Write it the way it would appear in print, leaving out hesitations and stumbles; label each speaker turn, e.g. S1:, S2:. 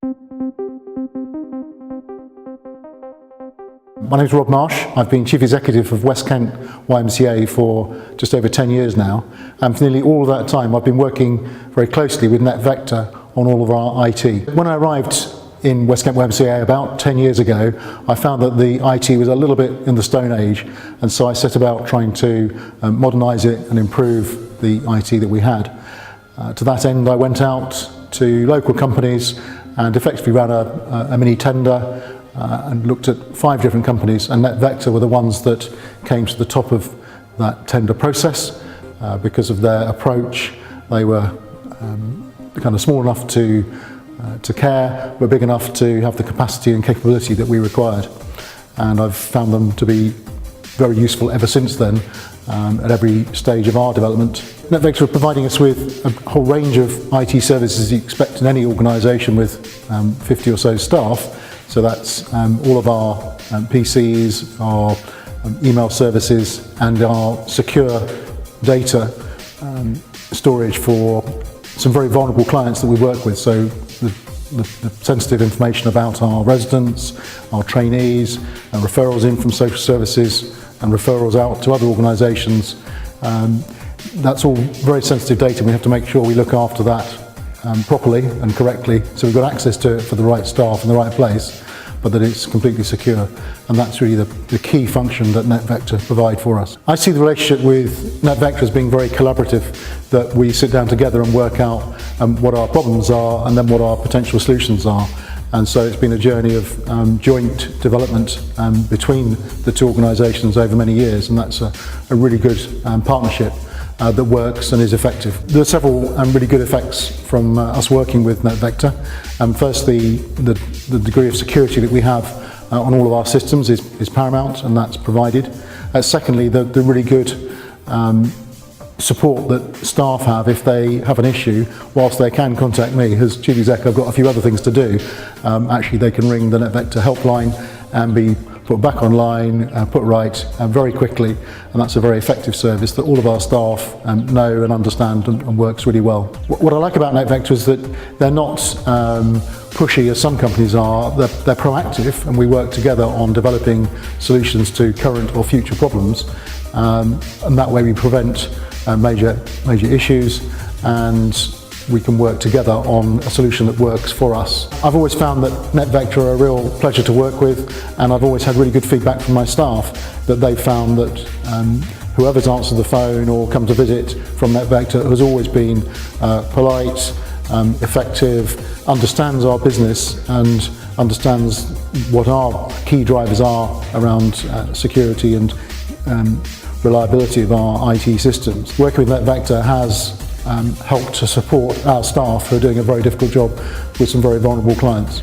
S1: My name is Rob Marsh. I've been Chief Executive of West Kent YMCA for just over 10 years now, and for nearly all of that time I've been working very closely with NetVector on all of our IT. When I arrived in West Kent YMCA about 10 years ago, I found that the IT was a little bit in the Stone Age, and so I set about trying to modernise it and improve the IT that we had. To that end, I went out to local companies and effectively ran a mini tender and looked at 5 different companies, and NetVector were the ones that came to the top of that tender process because of their approach. They were kind of small enough to care, but big enough to have the capacity and capability that we required. And I've found them to be very useful ever since then at every stage of our development. NetVector are providing us with a whole range of IT services you expect in any organisation with 50 or so staff. So that's all of our PCs, our email services, and our secure data storage for some very vulnerable clients that we work with. So the sensitive information about our residents, our trainees, and referrals in from social services and referrals out to other organisations. That's all very sensitive data, and we have to make sure we look after that properly and correctly, so we've got access to it for the right staff in the right place, but that it's completely secure. And that's really the key function that NetVector provide for us. I see the relationship with NetVector as being very collaborative, that we sit down together and work out what our problems are and then what our potential solutions are. And so it's been a journey of joint development between the two organisations over many years, and that's a really good partnership that works and is effective. There are several really good effects from us working with NetVector. Firstly, the degree of security that we have on all of our systems is paramount, and that's provided. Secondly, the really good support that staff have if they have an issue. Whilst they can contact me as Chief Exec, I've got a few other things to do. Actually, they can ring the NetVector helpline and be put back online, put right very quickly, and that's a very effective service that all of our staff know and understand and works really well. What I like about NetVector is that they're not pushy as some companies are. They're proactive, and we work together on developing solutions to current or future problems, and that way we prevent major issues, and we can work together on a solution that works for us. I've always found that NetVector are a real pleasure to work with, and I've always had really good feedback from my staff that they've found that whoever's answered the phone or come to visit from NetVector has always been polite, effective, understands our business and understands what our key drivers are around security and reliability of our IT systems. Working with NetVector has helped to support our staff who are doing a very difficult job with some very vulnerable clients.